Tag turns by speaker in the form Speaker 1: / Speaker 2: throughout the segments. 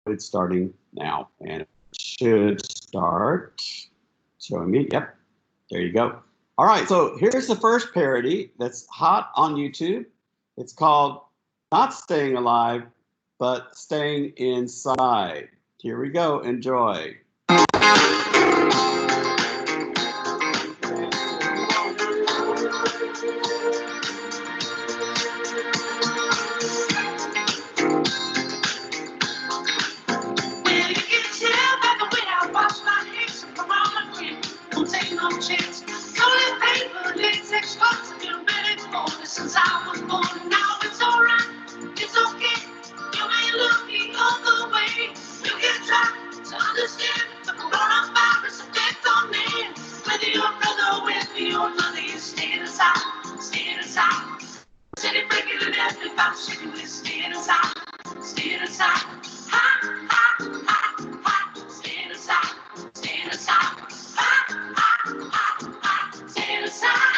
Speaker 1: it's starting now, and it should start showing me. Yep, there you go. All right, so here's the first parody that's hot on YouTube. It's called Not Staying Alive, but Staying Inside. Here we go. Enjoy.
Speaker 2: Since I was born, now it's alright, it's okay. You may look the other way. You can try to understand the coronavirus effect on man. Whether you're brother with me or mother, you stand aside, stand aside. City breaking and everybody shaking with stand aside, stand aside. Ha, ha, ha, ha, stand aside, stand aside. Ha, ha, ha, ha, stand aside.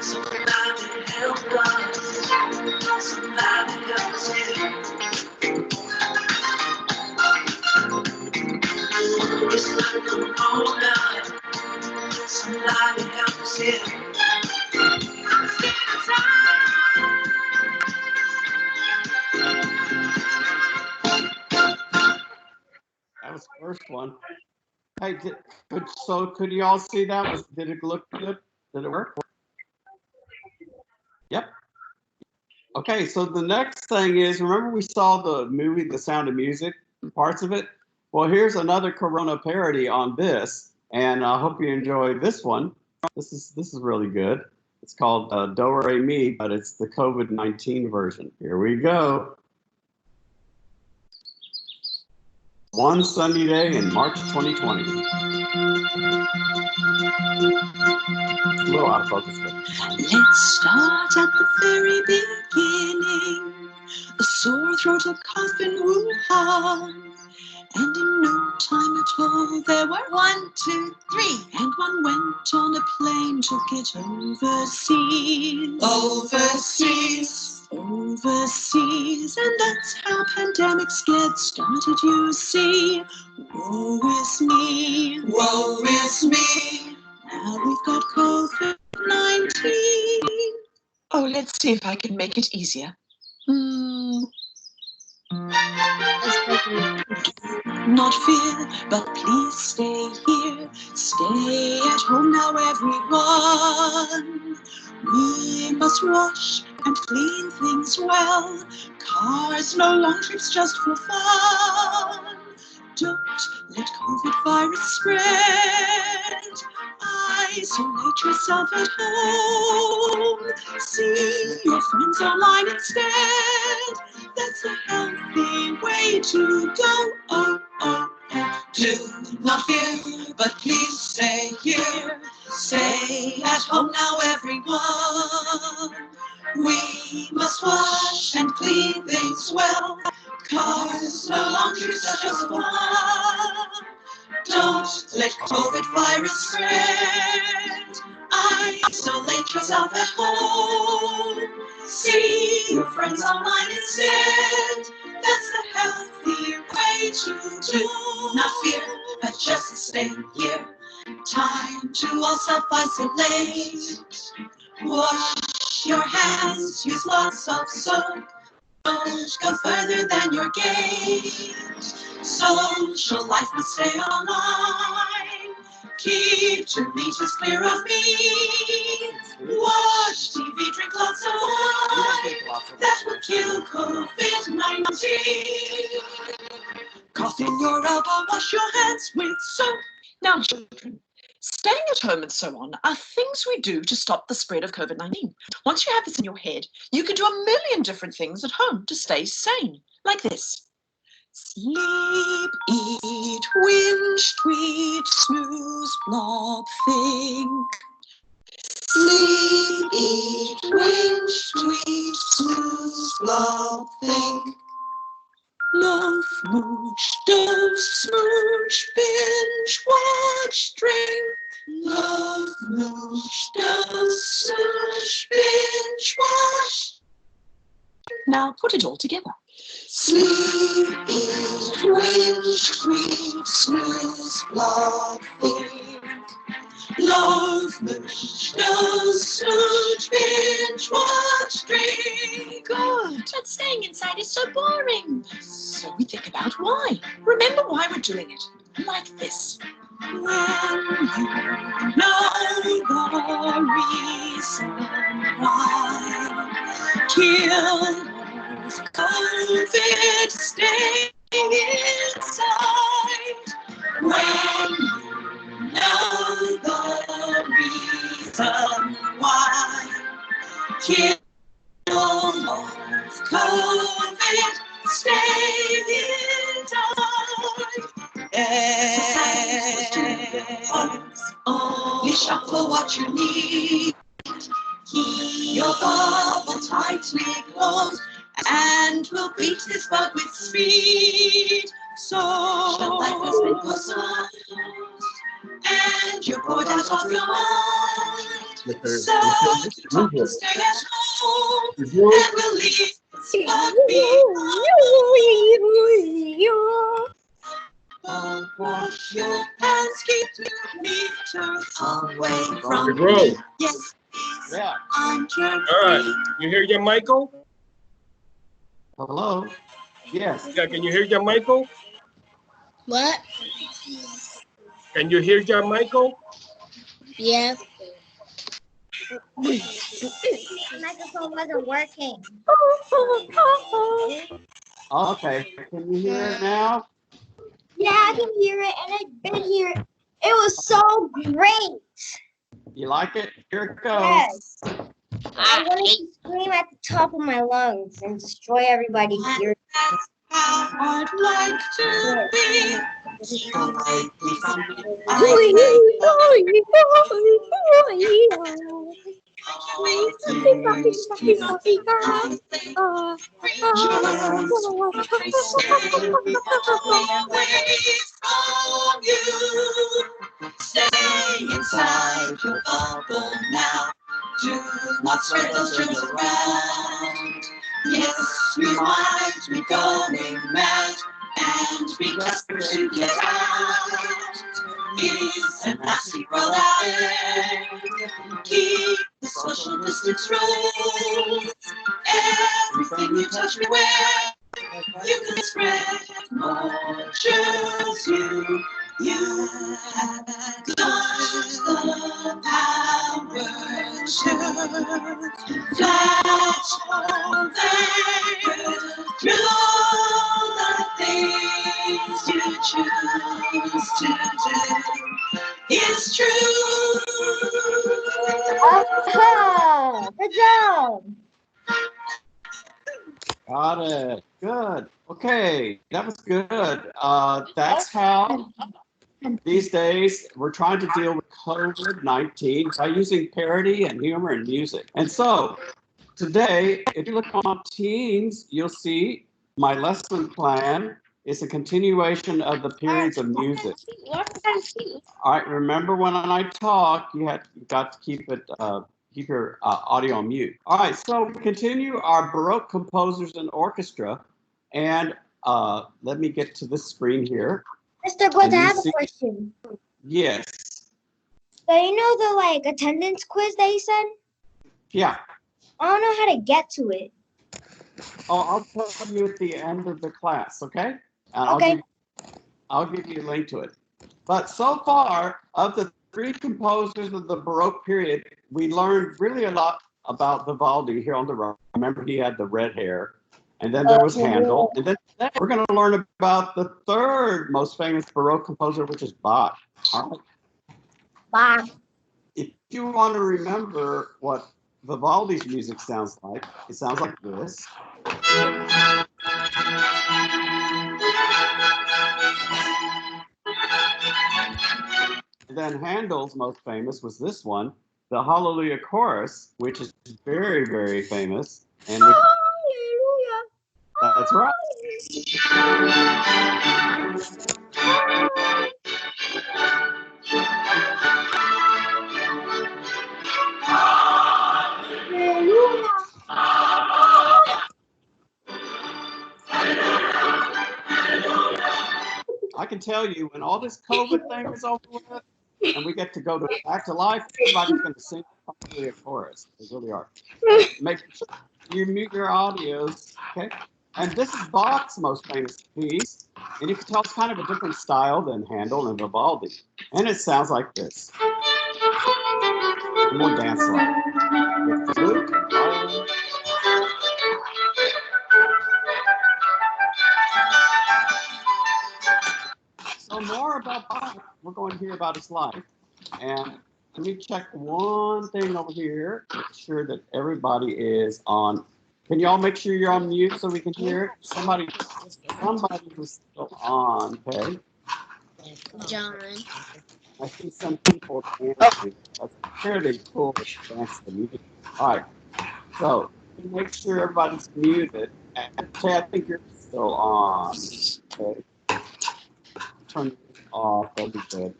Speaker 2: Somebody help us. Somebody help us here. It's like a corona. Somebody help us here. I'm scared
Speaker 1: That was the first one. Hey, could you all see that? Did it look good? Did it work? Yep. Okay, so the next thing is, remember we saw the movie The Sound of Music, parts of it? Well, here's another Corona parody on this, and I hope you enjoyed this one. This is really good. It's called Do Re Mi, but it's the COVID-19 version. Here we go. One sunny day in March 2020. A little out of focus.
Speaker 2: Let's start at the very beginning. A sore throat, a cough in Wuhan. And in no time at all, there were 1, 2, 3. And one went on a plane, took it overseas. Overseas. Overseas. And that's how pandemics get started, you see. Woe is me. Woe is me. Now we've got COVID-19. Oh, let's see if I can make it easier. Not fear, but please stay here. Stay at home now, everyone. We must wash and clean things well. Cars, no long trips just for fun. Don't let COVID virus spread. Isolate yourself at home. See your friends online instead. That's a healthy way to go. Oh, oh, oh. Do not fear, but please stay here. Stay at home now, everyone. We must wash and clean things well. Cars no longer just fun. Don't let COVID virus spread. Isolate yourself at home. See your friends online instead. That's the healthy way to do. Not fear, but just stay here. Time to all self-isolate. Wash your hands, use lots of soap. Don't go further than your gate. Social life must stay online. Keep your meters clear of meat. Watch TV, drink lots of wine. That will kill COVID-19. Cough in your elbow, wash your hands with soap. Now, children, staying at home and so on are things we do to stop the spread of COVID-19. Once you have this in your head, you can do a million different things at home to stay sane, like this. Sleep, eat, whinge, tweet, snooze, blob, think. Sleep, eat, whinge, tweet, snooze, blob, think. Love, mooch, dove, smooch, binge, watch, drink. Love, mooch, dove, smooch, binge, watch. Now put it all together. Sleep, binge, creep, snooze, block, think. Love, mooch, dove, smooch, binge, watch, drink. Good. But staying inside is so boring. So we think about why. Remember why we're doing it. Like this. When you know the reason why, kill COVID, stay inside. When you know the reason why, kill COVID, stay inside. Only shop for what you need. Keep your bubble tightly closed, and we'll beat this bug with speed. So life has been postponed, and you're bored out of your mind. So you stay at home, and we'll leave this bug behind. Wash your hands, keep 2 meters away from me. Yes, please.
Speaker 1: Yeah.
Speaker 2: I'm
Speaker 3: All right. You hear your Michael?
Speaker 1: Hello? Yes.
Speaker 3: Yeah, can you hear your Michael?
Speaker 4: What?
Speaker 3: Can you hear your Michael?
Speaker 4: Yeah. The microphone wasn't working.
Speaker 1: Okay. Can you hear it now?
Speaker 4: Yeah, I can hear it, and I've been here. It was so great.
Speaker 1: You like it? Here it goes.
Speaker 4: Yes. I wanted to scream at the top of my lungs and destroy everybody's ears.
Speaker 2: how I'd like to be. So lately something Stay inside your bubble now. Do not spread those germs around. Yes, we might be going mad, and be desperate to get out. It's a nasty world out there. Keep the social distance rules. Everything you touch beware. You can spread more germs. You have got the power to flash over through the things you choose to do. It's true.
Speaker 4: Oh, good job.
Speaker 1: Got it. Good. Okay. That was good. That's how these days we're trying to deal with COVID-19 by using parody and humor and music. And so today, if you look on Teams, you'll see my lesson plan is a continuation of the periods of music. All right, remember when I talk, you got to keep your audio on mute. All right, so we continue our Baroque composers and orchestra, and let me get to this screen here.
Speaker 4: Mr. Good, I have a question.
Speaker 1: Yes.
Speaker 4: So you know the attendance quiz that you said?
Speaker 1: Yeah.
Speaker 4: I don't know how to get to it.
Speaker 1: Oh, I'll put you at the end of the class, okay? And
Speaker 4: Okay.
Speaker 1: I'll give you a link to it. But so far, of the 3 composers of the Baroque period, we learned really a lot about Vivaldi here on the right. Remember, he had the red hair. And then there was Handel. And then we're going to learn about the 3rd most famous Baroque composer, which is Bach. All right.
Speaker 4: Bach.
Speaker 1: If you want to remember what Vivaldi's music sounds like, it sounds like this. And then Handel's most famous was this one, the Hallelujah Chorus, which is very, very famous. And
Speaker 4: Hallelujah.
Speaker 1: that's right. I can tell you, when all this COVID thing is over with, and we get to go back to life, everybody's going to sing probably a chorus. They really are. Make sure you mute your audios, okay? And this is Bach's most famous piece, and you can tell it's kind of a different style than Handel and Vivaldi. And it sounds like this. More dance-like. With flute and violin. So more about Bach, we're going to hear about his life. And let me check one thing over here, make sure that everybody is on. Can y'all make sure you're on mute so we can hear it? Somebody was still on, okay?
Speaker 4: John.
Speaker 1: I see some people dancing. That's fairly cool to dance the music. All right, so make sure everybody's muted. And Tay, I think you're still on. Okay. Turn it off, that'd be good,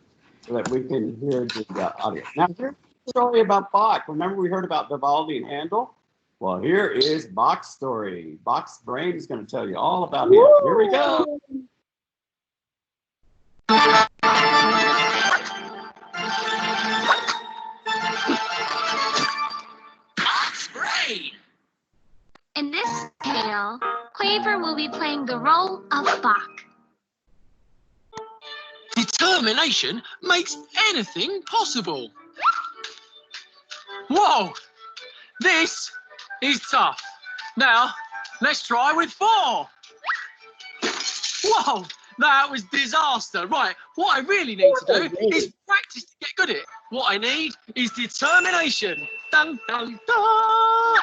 Speaker 1: so that we can hear the audio. Now, here's the story about Bach. Remember we heard about Vivaldi and Handel? Well, here is Bach's story. Bach's brain is going to tell you all about him. Here we go.
Speaker 5: Bach's brain.
Speaker 6: In this tale, Quaver will be playing the role of Bach.
Speaker 5: Determination makes anything possible. Whoa, this is tough. Now, let's try with 4. Whoa, that was disaster. Right, what I really need to do is practice to get good at it. What I need is determination. Dun, dun, dun.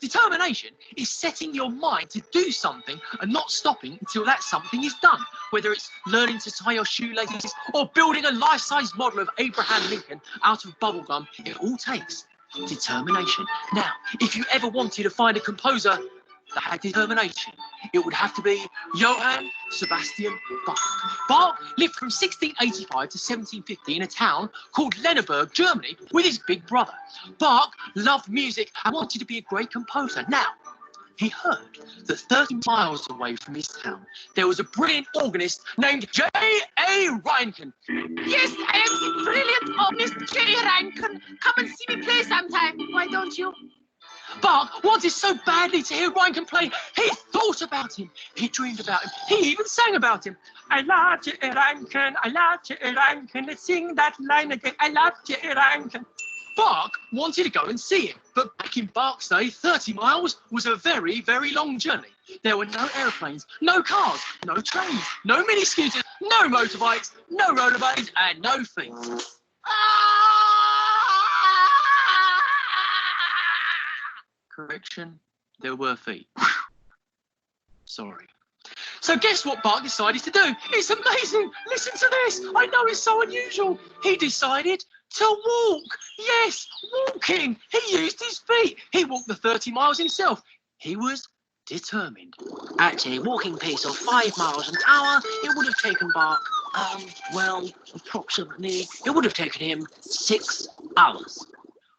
Speaker 5: Determination is setting your mind to do something and not stopping until that something is done. Whether it's learning to tie your shoelaces or building a life-size model of Abraham Lincoln out of bubblegum, it all takes determination. Now, if you ever wanted to find a composer that had determination, it would have to be Johann Sebastian Bach. Bach lived from 1685 to 1750 in a town called Lenneberg, Germany, with his big brother. Bach loved music and wanted to be a great composer. Now, he heard that 30 miles away from his town, there was a brilliant organist named J.A. Reinken.
Speaker 6: Yes, I am the brilliant organist J. Reinken. Come and see me play sometime. Why don't you?
Speaker 5: Bach wanted so badly to hear Reinken play, he thought about him, he dreamed about him, he even sang about him. I love J. Reinken, I love J. Reinken, let's sing that line again, I love J. Reinken. Bach wanted to go and see him, but back in Bach's day, 30 miles was a very, very long journey. There were no airplanes, no cars, no trains, no mini scooters, no motorbikes, no rollerblades, and no feet. Correction, there were feet. Sorry. So guess what Bach decided to do? It's amazing. Listen to this. I know it's so unusual. He decided to walk. Yes, walking. He used his feet. He walked the 30 miles himself. He was determined. At a walking pace of 5 miles an hour, it would have taken Bach, approximately, it would have taken him 6 hours.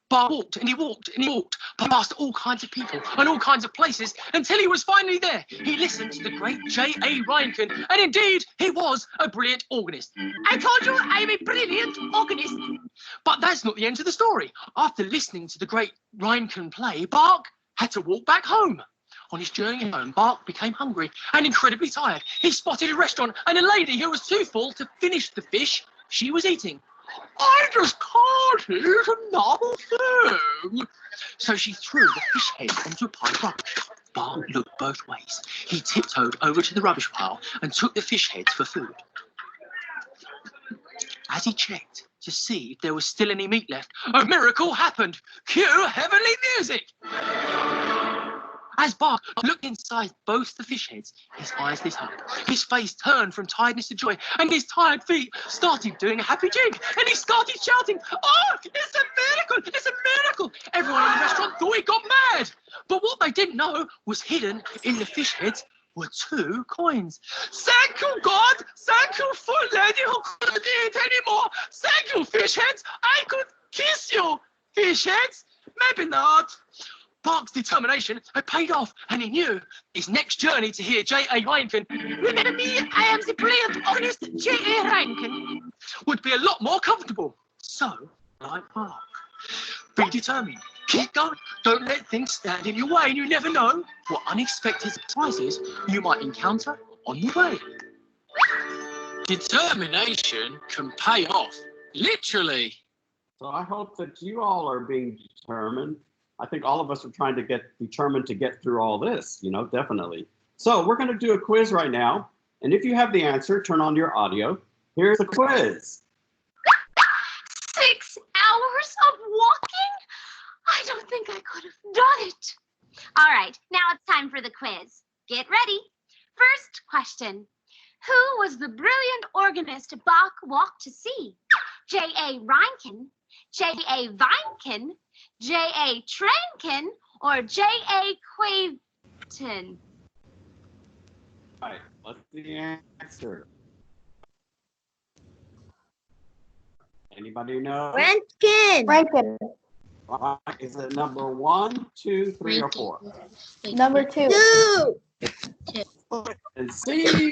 Speaker 5: Bach walked and he walked and he walked past all kinds of people and all kinds of places until he was finally there. He listened to the great J.A. Reinken, and indeed, he was a brilliant organist.
Speaker 6: I told you I'm a brilliant organist.
Speaker 5: But that's not the end of the story. After listening to the great Reinken play, Bach had to walk back home. On his journey home, Bach became hungry and incredibly tired. He spotted a restaurant and a lady who was too full to finish the fish she was eating. I just can't eat another thing. So she threw the fish head onto a pile of rubbish. Bach looked both ways. He tiptoed over to the rubbish pile and took the fish heads for food. As he checked to see if there was still any meat left, a miracle happened. Cue heavenly music. As Bach looked inside both the fish heads, his eyes lit up. His face turned from tiredness to joy, and his tired feet started doing a happy jig. And he started shouting, "Oh, it's a miracle! It's a miracle!" Everyone in the restaurant thought he got mad. But what they didn't know was hidden in the fish heads were 2 coins. Thank you, God. Thank you for lady who couldn't eat anymore. Thank you, fish heads. I could kiss you, fish heads. Maybe not. Bark's determination had paid off, and he knew his next journey to hear J.A. Rankin,
Speaker 6: Remember me, I am the brilliant, honest J.A. Rankin.
Speaker 5: would be a lot more comfortable. So, like Bark, be determined. Keep going. Don't let things stand in your way, and you never know what unexpected surprises you might encounter on the way. Determination can pay off, literally.
Speaker 1: So I hope that you all are being determined. I think all of us are trying to get determined to get through all this, definitely. So we're going to do a quiz right now. And if you have the answer, turn on your audio. Here's the quiz.
Speaker 6: 6 hours of walking? I don't think I could have done it.
Speaker 7: All right, now it's time for the quiz. Get ready. First question. Who was the brilliant organist Bach walked to see? J.A. Rankin, J.A. Weinken, J.A. Trankin, or J.A. Quaveton?
Speaker 1: All right, what's the answer? Anybody know?
Speaker 4: Rankin.
Speaker 1: Is it number 1, 2, 3, or 4?
Speaker 4: Number 2.
Speaker 1: And C,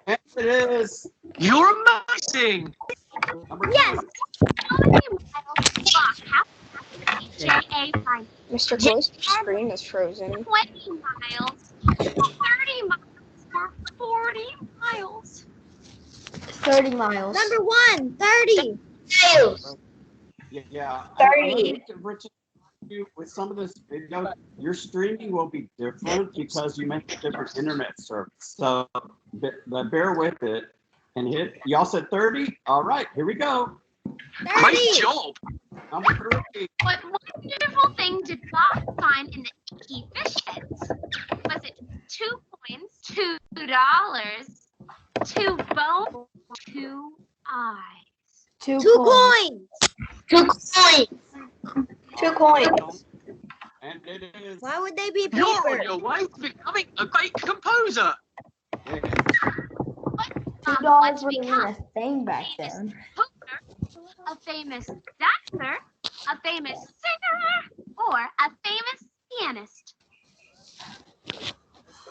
Speaker 1: and it is
Speaker 5: You're amazing.
Speaker 1: number
Speaker 7: Yes.
Speaker 1: 2.
Speaker 7: How many miles did Bach have to see J.A. Weinken?
Speaker 8: Mr. Close, your screen is frozen.
Speaker 7: 20 miles, 30 miles, or 40 miles?
Speaker 4: 30 miles.
Speaker 2: Number 1, 30.
Speaker 1: Yeah.
Speaker 2: 30.
Speaker 1: Richard, with some of this video, your streaming will be different because you make a different internet service. So bear with it and hit. Y'all said 30? All right, here we go.
Speaker 2: 30.
Speaker 5: Great job.
Speaker 1: Number 3.
Speaker 7: What wonderful thing did Bach find in the icky fish heads? Was it 2 coins, $2, 2 bones, 2 eyes?
Speaker 4: 2
Speaker 2: coins.
Speaker 4: 2 coins.
Speaker 2: 2 coins.
Speaker 1: And it is.
Speaker 2: Why would they be
Speaker 5: You're on
Speaker 2: paper?
Speaker 5: your way to becoming a great composer.
Speaker 4: $2
Speaker 7: What's
Speaker 4: would have been
Speaker 7: become
Speaker 4: a thing back then.
Speaker 7: composer, a famous dancer, a famous singer, or a famous pianist?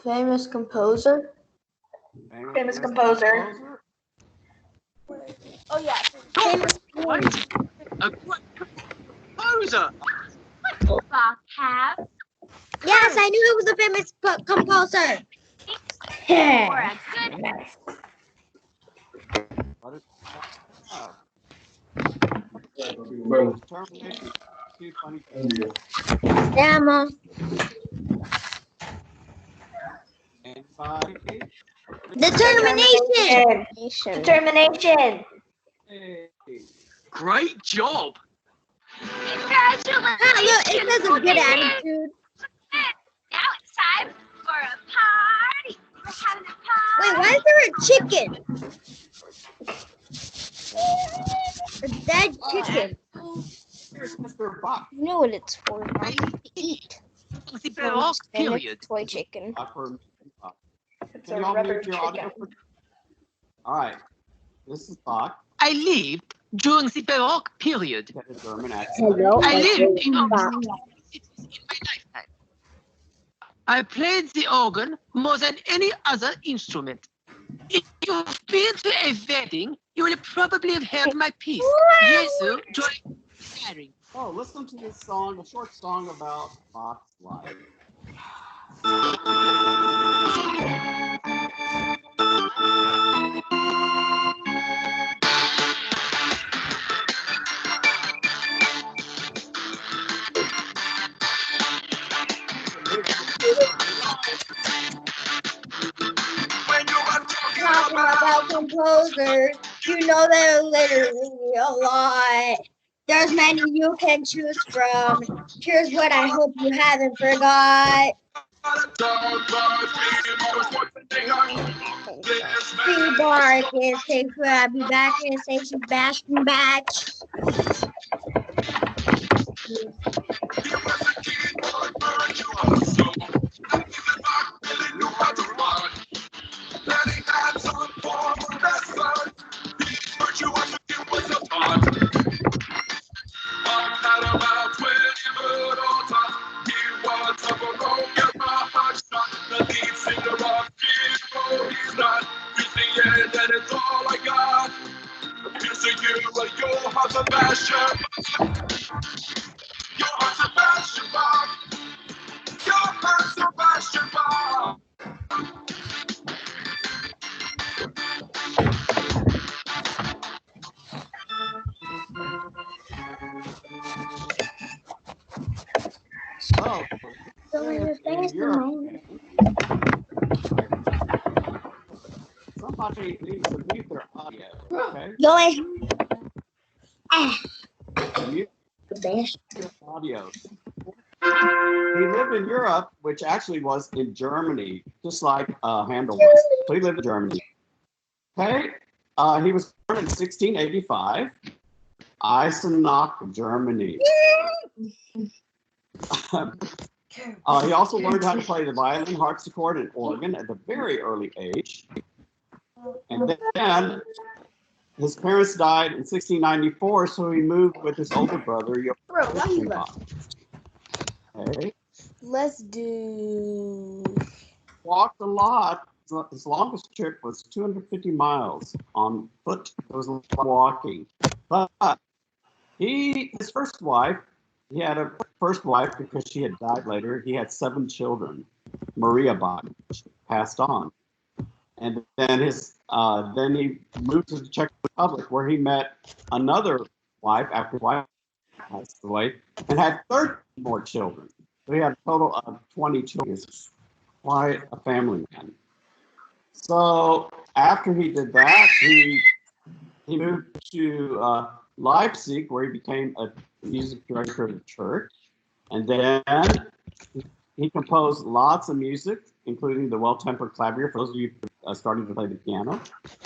Speaker 4: Famous composer.
Speaker 2: Famous composer.
Speaker 4: Oh yeah.
Speaker 5: You're a great composer.
Speaker 7: What did Bach have?
Speaker 2: Yes, I knew it was a famous composer.
Speaker 7: Or a good
Speaker 1: Determination. 222.
Speaker 2: Grandma.
Speaker 1: And 5.
Speaker 2: Determination. Determination.
Speaker 1: Hey.
Speaker 5: Great job.
Speaker 7: congratulations.
Speaker 2: Look, it says a good attitude.
Speaker 7: Now it's time for a party. We're having a party.
Speaker 2: Wait, why is there a chicken? A dead chicken.
Speaker 1: Here's Mr. Bach.
Speaker 8: You know what it's for, right? To eat.
Speaker 5: The Baroque
Speaker 8: And
Speaker 5: period.
Speaker 8: it's toy chicken.
Speaker 2: It's
Speaker 1: Can
Speaker 2: a
Speaker 1: y'all
Speaker 2: rubber
Speaker 1: mute your audio?
Speaker 2: chicken.
Speaker 1: All right. This is Bach.
Speaker 5: I lived during the Baroque period.
Speaker 1: Got a German accent.
Speaker 4: Hello.
Speaker 5: I lived in cities in my lifetime. I played the organ more than any other instrument. If you've been to a wedding, you will probably have heard my piece. Yes, sir. During the marriage.
Speaker 1: Oh, listen to this song, a short song about Bach's life.
Speaker 2: Talking about composers, you know there are literally a lot. There's many you can choose from. Here's what I hope you haven't forgot. Free bark is safe for I'll be back and say she's back and back.
Speaker 9: dead, and it's all I got. Kissing you and Johann Sebastian. Johann Sebastian Bach. Johann Sebastian Bach.
Speaker 1: Oh,
Speaker 4: So you're famous in
Speaker 1: Europe.
Speaker 4: my
Speaker 1: Somebody needs to mute their audio, okay?
Speaker 4: Joey.
Speaker 1: Mute
Speaker 4: The best.
Speaker 1: your audio. He lived in Europe, which actually was in Germany, just like Handel was. So he lived in Germany. Okay, he was born in 1685, Eisenach, Germany. He also learned how to play the violin, harpsichord, and organ at a very early age. And then his parents died in 1694, so he moved with his older brother,
Speaker 8: Bro, why you
Speaker 1: Joachim
Speaker 8: left?
Speaker 1: Bach. Okay.
Speaker 8: Let's do.
Speaker 1: Walked a lot. His longest trip was 250 miles on foot. It was a lot of walking. But his first wife, he had a first wife because she had died later. He had 7 children. Maria Bach passed on. And then then he moved to the Czech Republic where he met another wife after his wife passed away and had 13 more children. So he had a total of 20 children. He's quite a family man. So after he did that, he moved to Leipzig, where he became a music director of the church. And then he composed lots of music, including the Well-Tempered Clavier, for those of you starting to play the piano.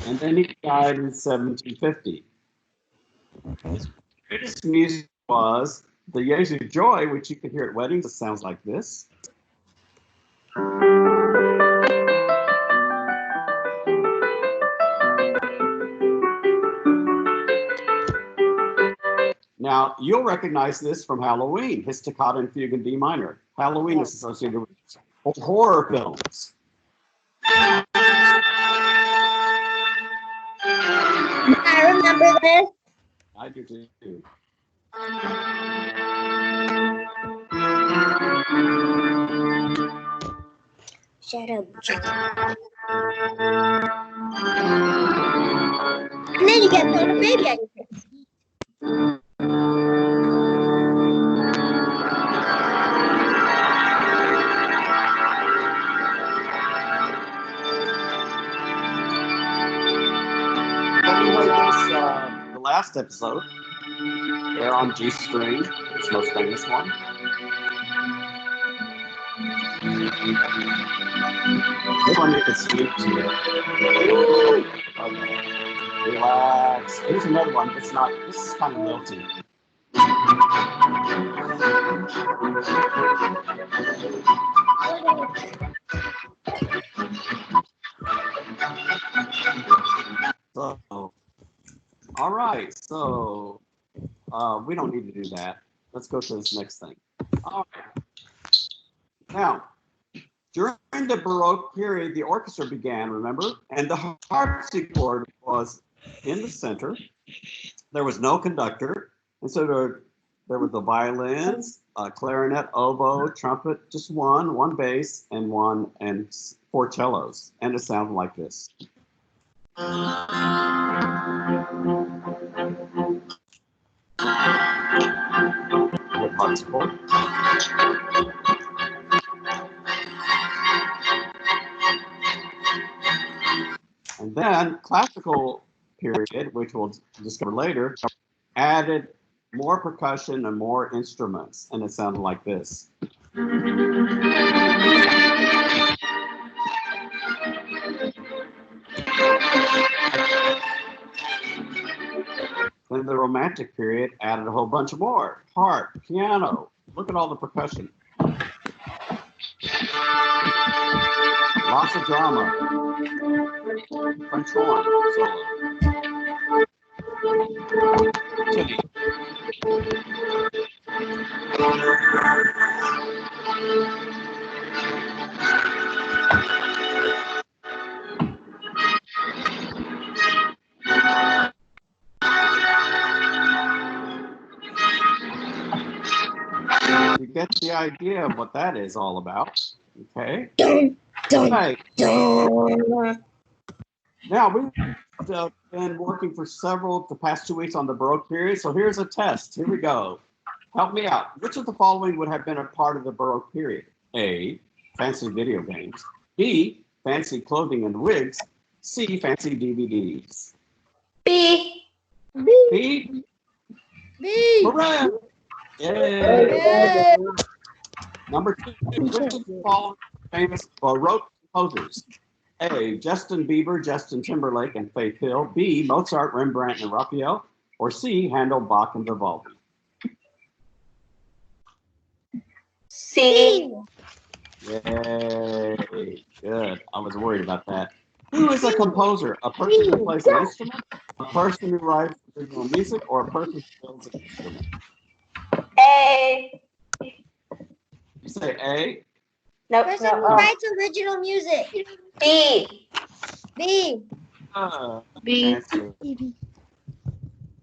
Speaker 1: And then he died in 1750. His greatest music was the Jesu Joy, which you can hear at weddings. It sounds like this. Now, you'll recognize this from Halloween, his Toccata and Fugue in D minor. Halloween is associated with horror films.
Speaker 4: I remember this.
Speaker 1: I do too.
Speaker 4: Shut up, Joey. And then you get put a baby on your face.
Speaker 1: We played this the last episode. They're on G string, its most famous one. This one you can sleep to. Okay. Relax. Here's another one. It's not. This is kind of lilty. So, all right. So, we don't need to do that. Let's go to this next thing. All right. Now, during the Baroque period, the orchestra began, remember? And the harpsichord was in the center. There was no conductor. And so there were the violins, clarinet, oboe, trumpet, just one bass, and 4 cellos. And it sounded like this. With harpsichord. And then classical period, which we'll discover later, added more percussion and more instruments, and it sounded like this. Then the Romantic period added a whole bunch more. Harp, piano, look at all the percussion. Lots of drama. French horn solo. Chitty. get the idea of what that is all about. Okay.
Speaker 4: Dun, dun,
Speaker 1: Okay.
Speaker 4: dun.
Speaker 1: Now we've been working for the past 2 weeks on the Baroque period. So here's a test. Here we go. Help me out. Which of the following would have been a part of the Baroque period? A, fancy video games. B, fancy clothing and wigs. C, fancy DVDs.
Speaker 4: B.
Speaker 1: B,
Speaker 4: B.
Speaker 1: correct. Yay.
Speaker 4: Yeah.
Speaker 1: Number 2, which of the following famous Baroque composers? A, Justin Bieber, Justin Timberlake, and Faith Hill. B, Mozart, Rembrandt, and Raphael. Or C, Handel, Bach, and Vivaldi.
Speaker 4: C.
Speaker 1: Yay. Good. I was worried about that. Who is a composer? A person who plays an instrument, a person who writes original music, or a person who builds an instrument?
Speaker 4: A.
Speaker 1: You say A?
Speaker 4: No,
Speaker 10: Person who writes original music.
Speaker 4: B.
Speaker 10: B.
Speaker 4: B.
Speaker 1: Answer.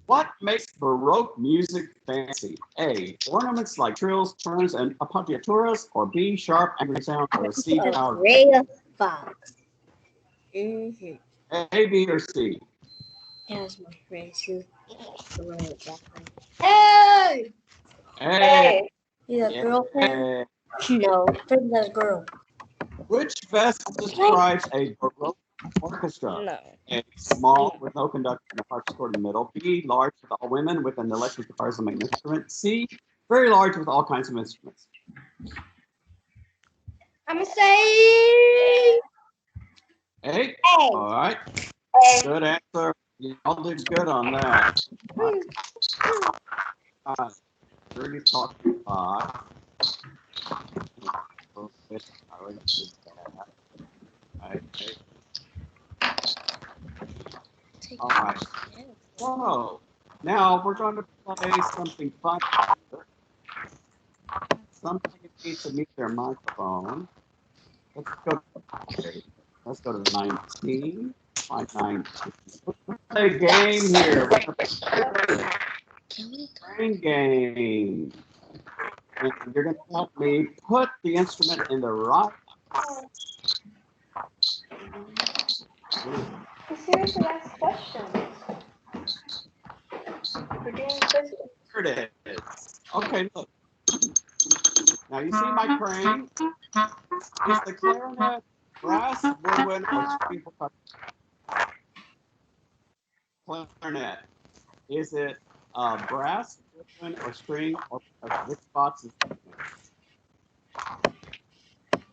Speaker 1: What makes Baroque music fancy? A, ornaments like trills, turns, and appoggiaturas, or B, sharp, angry sounds, or C, power?
Speaker 10: Rhea Fox. Mm-hmm.
Speaker 1: A, B, or C?
Speaker 10: That my friend too.
Speaker 4: A.
Speaker 1: A.
Speaker 10: You got girlfriend? No, friend that girl.
Speaker 1: Which best describes a Baroque orchestra?
Speaker 10: No.
Speaker 1: A, small with no conductor and a harpsichord in the middle. B, large with all women with an electric guitar as the main instrument. C, very large with all kinds of instruments.
Speaker 4: I'm gonna say
Speaker 1: A.
Speaker 4: A.
Speaker 1: All right.
Speaker 4: A.
Speaker 1: Good answer. You all did good on that. 30 talking 5. All right. So now we're going to play something fun. Something needs to meet their microphone. Let's go to 19. Find 19. Let's play a game here. Brain game. And you're going to help me put the instrument in the right.
Speaker 4: Seriously, ask questions. We're doing quizzes.
Speaker 1: Here it is. Okay, look. Now you see my crane? Is the clarinet brass, woodwind, or string percussion? Clarinet. Is it brass, woodwind, or string, or which box is it?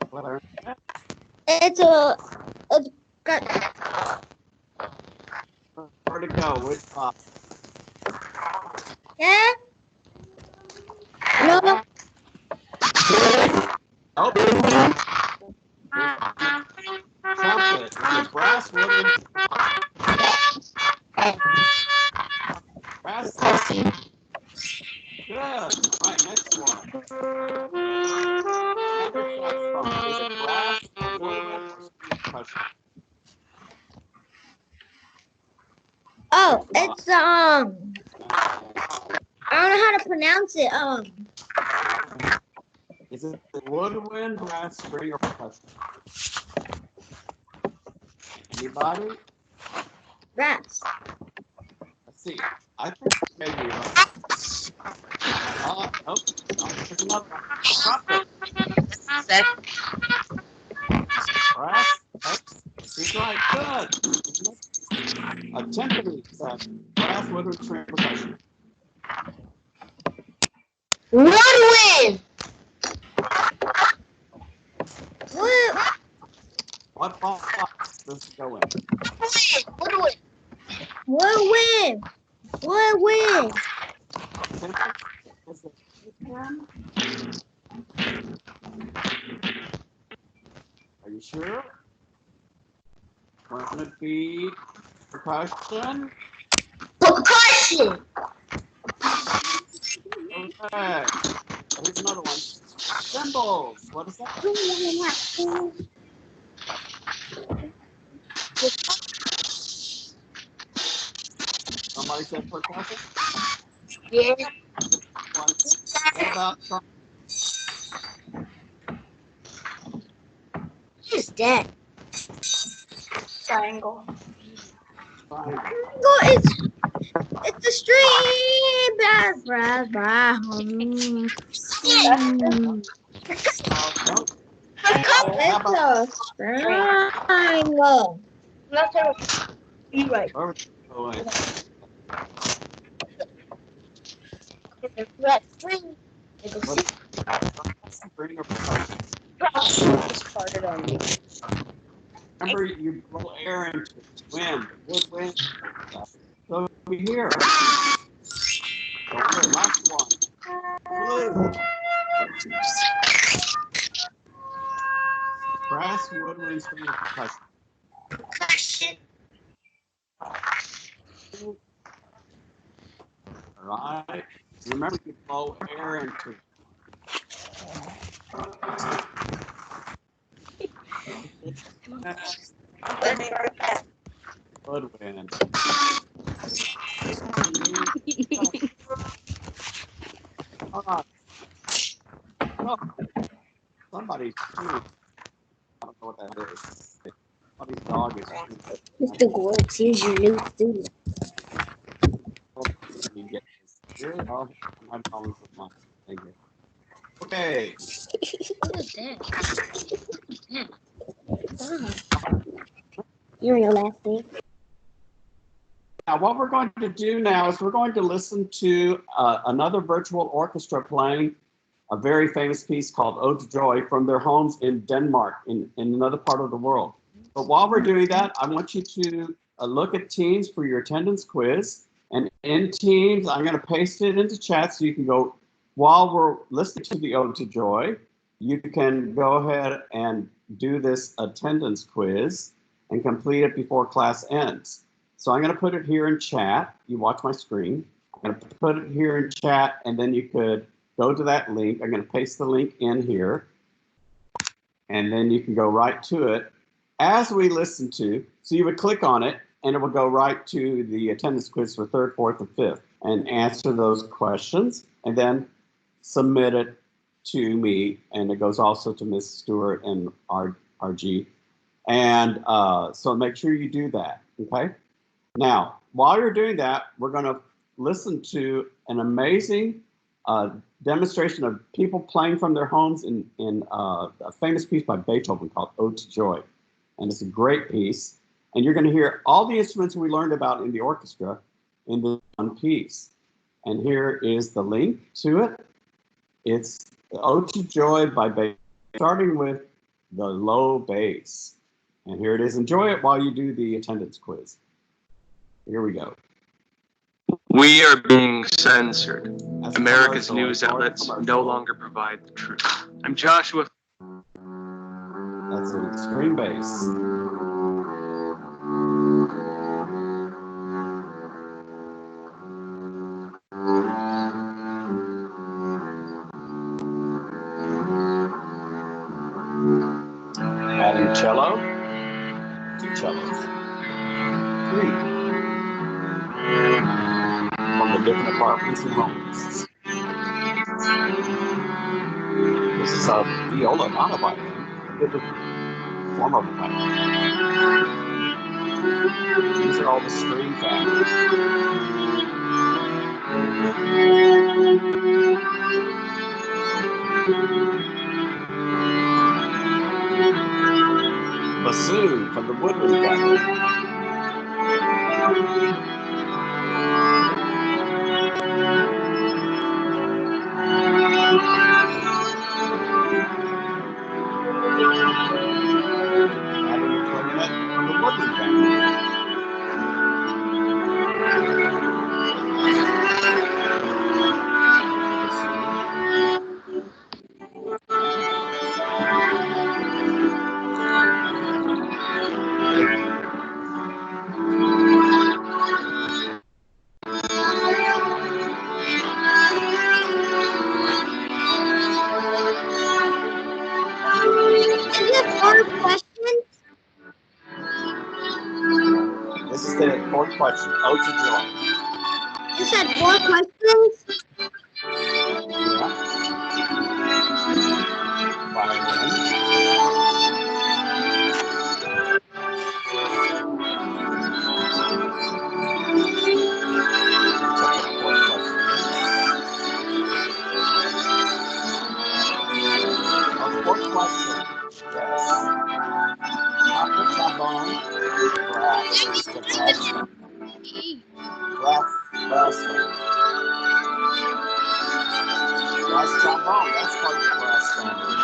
Speaker 1: Clarinet.
Speaker 10: It's got.
Speaker 1: Where to go? Which box?
Speaker 10: Yeah. No.
Speaker 1: Oh. Trumpet. Is it brass, woodwind? Brass. Good. Right, next one. Is it brass, woodwind, or string percussion?
Speaker 10: Oh, it's I don't know how to pronounce it.
Speaker 1: Is it the woodwind, brass, string, or percussion? Anybody?
Speaker 10: Brass.
Speaker 1: Let's see. I think maybe. Nope. There's another one. Trumpet. Brass. He's right. Good. A timpani. Brass, woodwind, string, percussion.
Speaker 10: Woodwind.
Speaker 1: What box does it go in?
Speaker 10: Woodwind. Woodwind. Woodwind.
Speaker 1: Timpani? Is it one? Are you sure? Wouldn't it be percussion?
Speaker 10: Percussion.
Speaker 1: Okay. Here's another one. Cymbals. What is that? Somebody said percussion?
Speaker 10: Yeah.
Speaker 1: What about trumpet?
Speaker 10: dead.
Speaker 4: Triangle.
Speaker 10: Triangle is it's a stream. Blah, blah, blah. It's a triangle.
Speaker 4: You're right. It's a red string. It's a started on me.
Speaker 1: Remember, you blow air into wind, wood wind. So over here. Okay, last one. Blue. Brass, woodwind, string, or percussion.
Speaker 4: Percussion.
Speaker 1: All right. Remember, you blow air into woodwind. All right. Oh, somebody's chewing. I don't know what that is. Somebody's dog is chewing.
Speaker 10: Mr. Gortz, here's your new student.
Speaker 1: You get this. Here, oh, I'm calling for mine. Thank you. Okay.
Speaker 10: What is that? You're your last name.
Speaker 1: Now, what we're going to do now is we're going to listen to another virtual orchestra playing a very famous piece called Ode to Joy from their homes in Denmark, in another part of the world. But while we're doing that, I want you to look at Teams for your attendance quiz. And in Teams, I'm going to paste it into chat so you can go, while we're listening to the Ode to Joy, you can go ahead and do this attendance quiz and complete it before class ends. So I'm going to put it here in chat. You watch my screen. I'm going to put it here in chat, and then you could go to that link. I'm going to paste the link in here, and then you can go right to it as we listen to. So you would click on it, and it will go right to the attendance quiz for 3rd, 4th, and 5th, and answer those questions, and then submit it to me, and it goes also to Ms. Stewart and RG. And so make sure you do that, okay? Now, while you're doing that, we're going to listen to an amazing demonstration of people playing from their homes in a famous piece by Beethoven called Ode to Joy. And it's a great piece. And you're going to hear all the instruments we learned about in the orchestra in this one piece. And here is the link to it. It's Ode to Joy by Beethoven, starting with the low bass. And here it is. Enjoy it while you do the attendance quiz. Here we go.
Speaker 11: We are being censored.
Speaker 1: That's
Speaker 11: America's
Speaker 1: commercial.
Speaker 11: news outlets no longer provide the truth. I'm Joshua.
Speaker 1: That's an extreme bass. Adding cello, 2 cellos, 3 from the different apartments and homes. This is a viola, not a violin. It's a form of a violin. These are all the string families. Bassoon from the woodwind family. Adding a clarinet from the woodwind family.
Speaker 10: Is it 4 questions?
Speaker 1: This is the 4th question. Ode to Joy.
Speaker 10: You said 4 questions?
Speaker 1: Yeah. Violin. Brass family. Brass trombone, that's part of the brass family.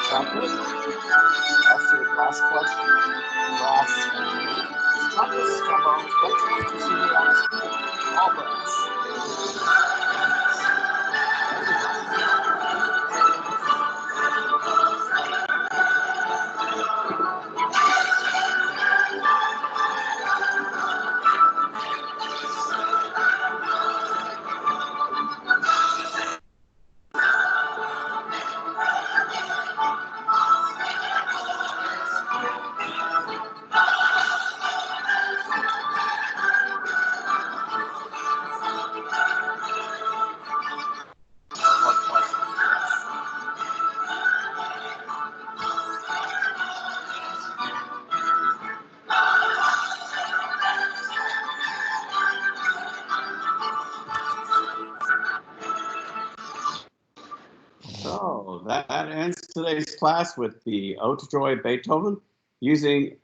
Speaker 1: Trumpet, that's your last question. Brass family. Trumpets, trombones, basses, bassoons, all brass. So that ends today's class with the Ode to Joy Beethoven,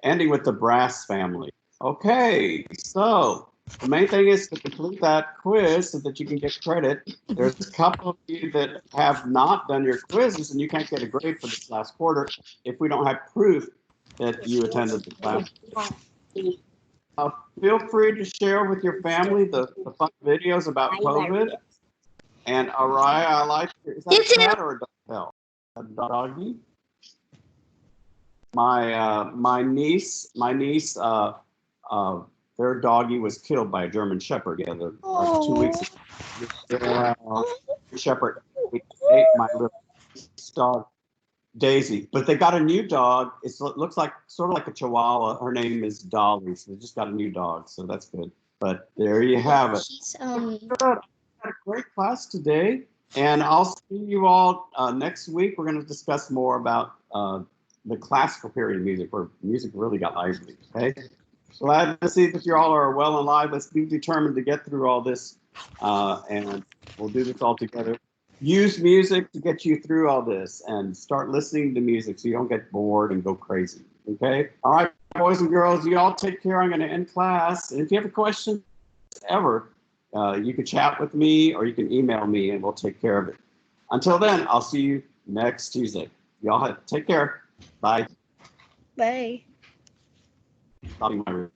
Speaker 1: ending with the brass family. Okay, so the main thing is to complete that quiz so that you can get credit. There's a couple of you that have not done your quizzes and you can't get a grade for this last quarter if we don't have proof that you attended the class. Feel free to share with your family the fun videos about COVID. And Araya, I like, is that a cat or a dog? A doggy? My niece, their doggy was killed by a German Shepherd the other 2 weeks ago. Shepherd ate my little dog, Daisy. But they got a new dog. It looks like sort of like a Chihuahua. Her name is Dolly. So they just got a new dog. So that's good. But there you have it. Had a great class today, and I'll see you all next week. We're going to discuss more about the classical period of music, where music really got lively. Okay, glad to see that you all are well and alive. Let's be determined to get through all this, and we'll do this all together. Use music to get you through all this, and start listening to music so you don't get bored and go crazy. Okay, all right, boys and girls, you all take care. I'm going to end class, and if you have a question ever, you can chat with me or you can email me and we'll take care of it. Until then, I'll see you next Tuesday. Y'all take care. Bye.
Speaker 8: Bye.
Speaker 1: Stopping my recording.